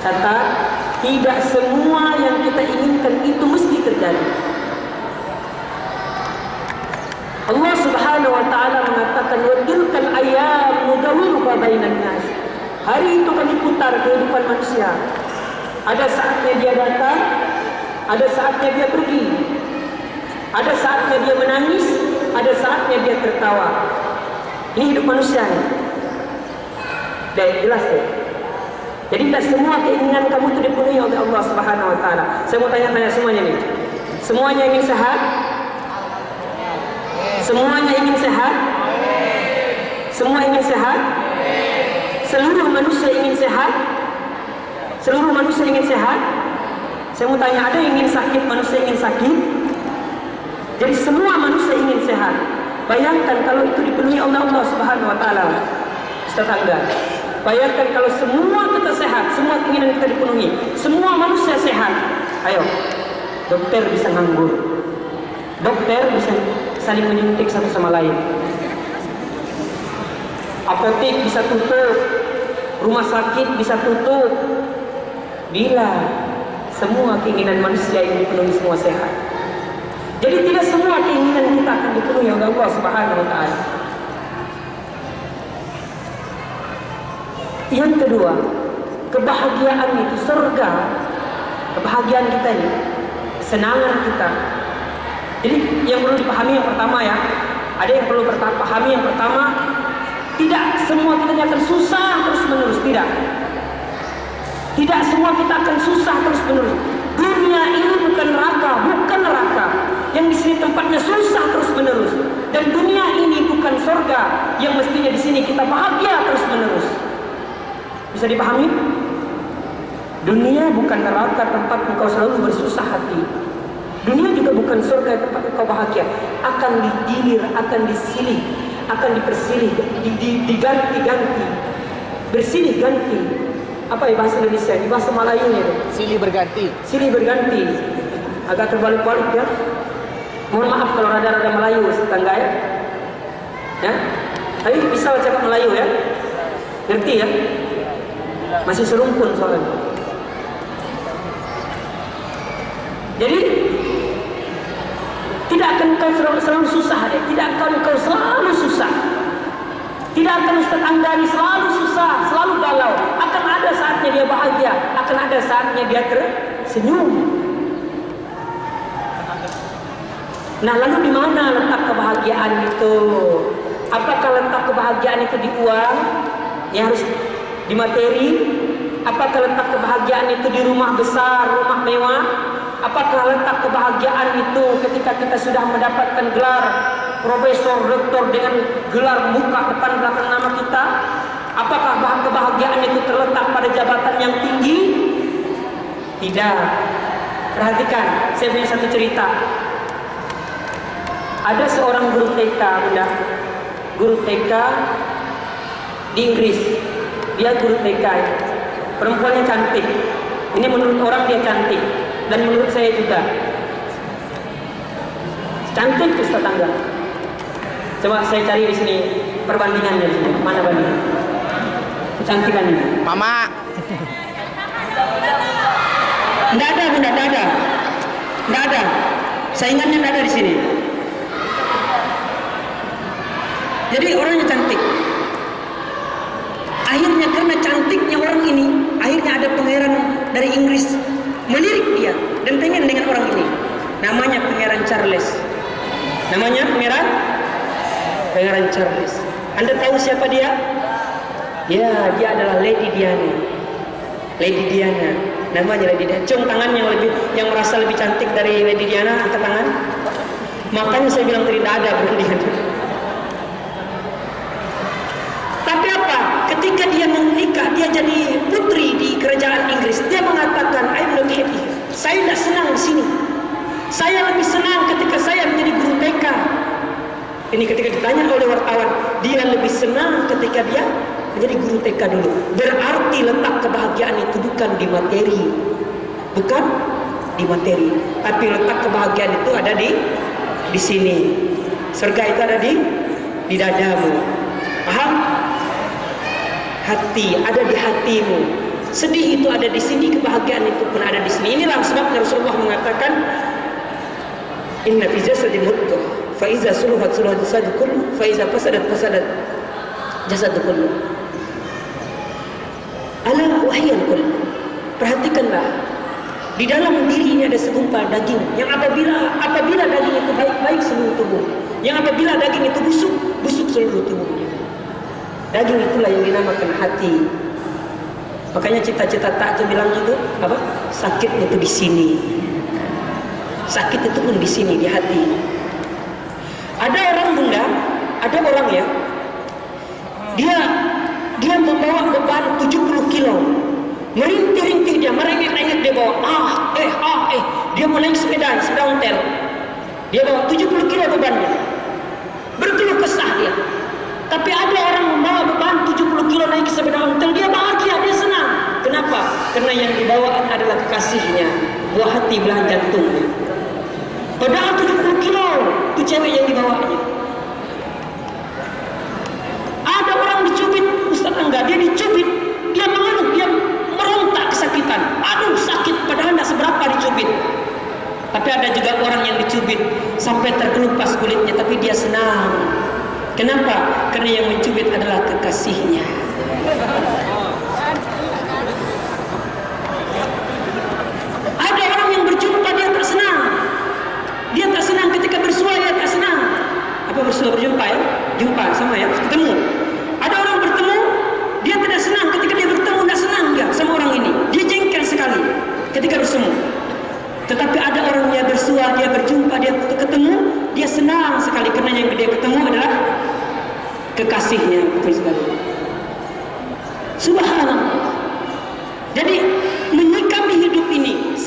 Kata, tidak semua yang kita inginkan itu mesti terjadi. Allah Subhanahu wa taala mengatakan, wa tilkal ayyam nudawiluha bainan nas. Hari itu kami putar kehidupan manusia. Ada saatnya dia datang, ada saatnya dia pergi. Ada saatnya dia menangis, ada saatnya dia tertawa. Ini hidup manusia nih. Jelas deh. Jadi tidak semua keinginan kamu itu dipenuhi oleh Allah Subhanahu wa taala. Saya mau tanya-tanya semuanya nih. Semuanya ingin sehat? Semuanya ingin sehat? Semua ingin sehat? Seluruh manusia ingin sehat? Seluruh manusia ingin sehat? Saya mau tanya, ada yang ingin sakit? Manusia ingin sakit? Jadi semua manusia ingin sehat. Bayangkan kalau itu dipenuhi oleh Allah Subhanahu wa taala. Tetangga. Bayangkan kalau semua kita sehat, semua keinginan kita dipenuhi, semua manusia sehat. Ayo, dokter bisa nganggur, dokter bisa saling menyuntik satu sama lain, apotek bisa tutup, rumah sakit bisa tutup, bila semua keinginan manusia ini dipenuhi, semua sehat. Jadi tidak semua keinginan kita akan dipenuhi oleh Allah Subhanahu wa taala. Yang kedua, kebahagiaan itu surga. Kebahagiaan kita ini, kesenangan kita. Jadi yang perlu dipahami yang pertama ya, ada yang perlu pahami yang pertama, tidak semua kita akan susah terus menerus, tidak. Tidak semua kita akan susah terus menerus. Dunia ini bukan neraka, yang di sini tempatnya susah terus menerus. Dan dunia ini bukan surga, yang mestinya di sini kita bahagia terus menerus. Bisa dipahami? Dunia bukan neraka tempat engkau selalu bersusah hati. Dunia juga bukan surga tempat engkau bahagia. Akan digilir, akan disilih, akan dipersilih, diganti-ganti, bersilih ganti. Apa ya bahasa Indonesia? Di bahasa Melayunya itu? Silih berganti. Silih berganti. Agak terbalik-balik ya. Mohon maaf kalau rada-rada Melayu tetangga ya. Ya. Tapi bisa cakap Melayu ya. Ngerti ya? Masih serumpun soalnya. Jadi tidak akan kau selalu susah deh. Tidak akan kau selalu susah. Tidak akan Ustaz Andani selalu susah, selalu galau. Akan ada saatnya dia bahagia, akan ada saatnya dia tersenyum. Nah, lalu di mana letak kebahagiaan itu? Apakah letak kebahagiaan itu di uang? Ya harus di materi? Apakah letak kebahagiaan itu di rumah besar, rumah mewah? Apakah letak kebahagiaan itu ketika kita sudah mendapatkan gelar profesor, doktor dengan gelar muka depan belakang nama kita? Apakah kebahagiaan itu terletak pada jabatan yang tinggi? Tidak. Perhatikan, saya punya satu cerita. Ada seorang guru TK, Bunda. Guru TK di Inggris. Dia guru TK. Perempuannya cantik. Ini menurut orang dia cantik, dan menurut saya juga cantik, Ustaz Tangga. Coba saya cari di sini perbandingannya di sini. Mana bandingan? Kecantikannya. Mama. Enggak ada, Bunda, enggak ada. Enggak ada. Saingannya enggak ada di sini. Jadi orangnya cantik. Akhirnya karena cantiknya orang ini, akhirnya ada pangeran dari Inggris melirik dia dan pengen dengan orang ini. Namanya Pangeran Charles. Namanya Pangeran Charles. Anda tahu siapa dia? Ya, dia adalah Lady Diana. Lady Diana. Namanya Lady Diana. Cium tangannya yang merasa lebih cantik dari Lady Diana, angkat tangan. Makanya saya bilang tidak ada berlian. Tapi apa? Ketika dia menikah, dia jadi putri di kerajaan Inggris. Dia mengatakan, I'm not happy. Saya tidak senang di sini. Saya lebih senang ketika saya menjadi guru TK. Ini ketika ditanya oleh wartawan, dia lebih senang ketika dia menjadi guru TK dulu. Berarti letak kebahagiaan itu bukan di materi, bukan di materi, tapi letak kebahagiaan itu ada di sini. Surga itu ada di dadamu. Paham? Hati ada di hatimu. Sedih itu ada di sini, kebahagiaan itu pun ada di sini. Inilah sebabnya Rasulullah mengatakan, inna fi jasadi mudghah, fa iza suluhat suluhat jasadu kullu, fa iza fasadat fasadat jasadu kullu. Ala wahyal kullu. Perhatikanlah, di dalam diri ini ada segumpal daging yang apabila daging itu baik seluruh tubuh, yang apabila daging itu busuk seluruh tubuhnya. Daging itulah yang dinamakan hati. Makanya cita-cita tak itu bilang gitu, apa? Sakit itu di sini. Sakit itu pun di sini, di hati. Ada orang bunda, ada orang ya, dia membawa beban 70 kilo, merintih-rintih dia, merengek-rengek dia bawa, dia mau naik sepeda ontel, dia bawa 70 kilo bebannya, berkeluh kesah dia. Tapi ada orang membawa beban 70 kilo naik sepeda ontel, dia bahagia, dia senang. Kenapa? Karena yang dibawa adalah kekasihnya, buah hati belahan jantungnya. Padahal 70 kilo itu cewek yang dibawanya. Ada orang dicubit, Ustaz Angga, dia dicubit, dia mengeluh, dia merontak kesakitan. Aduh sakit, padahal tidak seberapa dicubit. Tapi ada juga orang yang dicubit sampai terkelupas kulitnya, tapi dia senang. Kenapa? Karena yang mencubit adalah kekasihnya. Ada orang yang berjumpa, dia tak senang. Dia tak senang ketika bersua, dia tak senang. Apa bersua berjumpa ya? Jumpa sama ya, ketemu. Ada orang bertemu, dia tidak senang ketika dia bertemu, tidak senang dia sama orang ini. Dia jengkel sekali ketika bersemu. Tetapi ada orang yang bersua, dia berjumpa, dia ketemu, dia senang sekali karena yang dia ketemu adalah kekasihnya. Betul sekali. Subhanallah. Jadi menyikapi hidup ini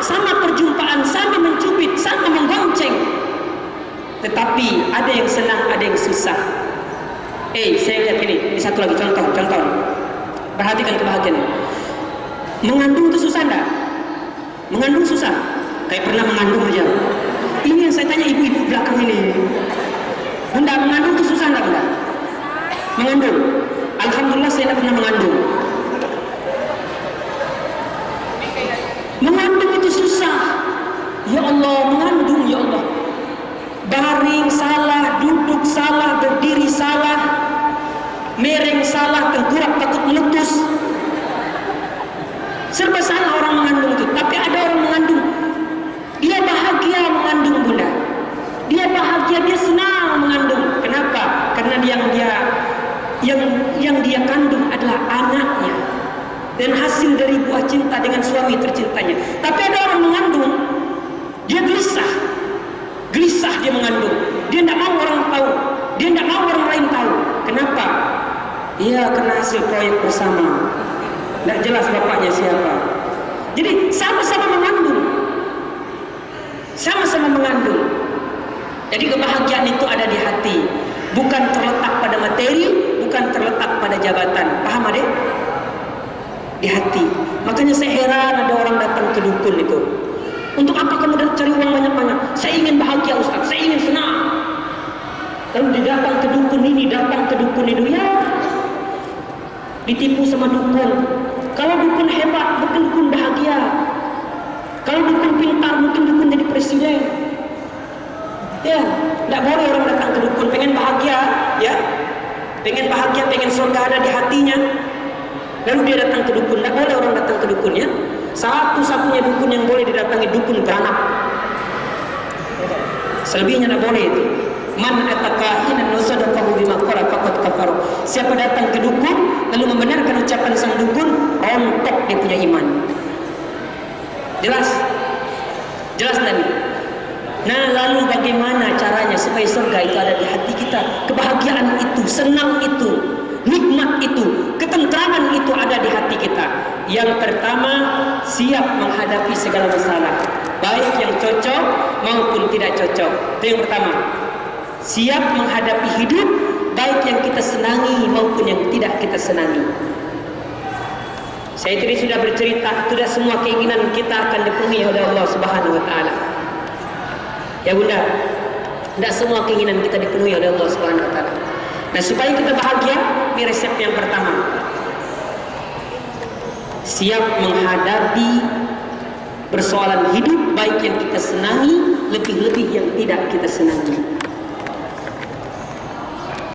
sama perjumpaan, sama mencubit, sama menggonceng. Tetapi ada yang senang, ada yang susah. Saya lihat ini satu lagi contoh. Perhatikan kebahagiaan. Mengandung itu susah enggak? Mengandung susah. Kayak pernah mengandung aja. Ini yang saya tanya ibu-ibu belakang ini. Bunda, mengandung itu susah enggak, Bunda? Mengandung. Alhamdulillah saya tidak pernah mengandung. Mengandung itu susah. Ya Allah, mengandung ya Allah. Baring salah, duduk salah, berdiri salah, mereng salah, tengkurap takut meletus. Serba salah orang mengandung itu. Tapi ada orang mengandung, dia bahagia mengandung, Bunda. Dia bahagia, dia senang mengandung. Kenapa? Karena yang dia kandung adalah anaknya dan hasil dari buah cinta dengan suami tercintanya. Tapi ada orang mengandung, dia gelisah dia mengandung. Dia tidak mau orang tahu, dia tidak mau orang lain tahu. Kenapa? Iya, karena hasil proyek bersama. Tidak jelas bapaknya siapa. Jadi sama-sama mengandung. Jadi kebahagiaan itu ada di hati, bukan terletak pada materi, bukan terletak pada jabatan. Paham adek? Di hati. Makanya saya heran ada orang datang ke dukun itu. Untuk apa kamu cari uang banyak-banyak? Saya ingin bahagia Ustaz, saya ingin senang. Lalu dia datang ke dukun ini, datang ke dukun itu, ya ditipu sama dukun. Kalau dukun hebat, mungkin dukun bahagia. Kalau dukun pintar, mungkin dukun jadi presiden. Ya, tidak boleh orang datang ke dukun pengen bahagia, ya, pengen bahagia, pengen surga ada di hatinya. Lalu dia datang ke dukun. Tidak boleh orang datang ke dukun, ya. Satu-satunya dukun yang boleh didatangi dukun beranak. Selebihnya tidak boleh itu. Man atakahinan nusadaqahu bima qala faqad kafar. Siapa datang ke dukun lalu membenarkan ucapan sang dukun, rontok dia punya iman. Jelas tadi. Nah, lalu bagaimana caranya supaya surga itu ada di hati kita? Kebahagiaan itu, senang itu, nikmat itu, ketentraman itu ada di hati kita. Yang pertama, siap menghadapi segala masalah, baik yang cocok maupun tidak cocok. Itu yang pertama. Siap menghadapi hidup, baik yang kita senangi maupun yang tidak kita senangi. Saya tadi sudah bercerita, tidak semua keinginan kita akan dipenuhi oleh Allah Subhanahu wa taala. Ya Bunda, tidak semua keinginan kita dipenuhi oleh Allah Subhanahu wa taala. Nah, supaya kita bahagia, ini resep yang pertama. siap menghadapi persoalan hidup, baik yang kita senangi, lebih-lebih yang tidak kita senangi.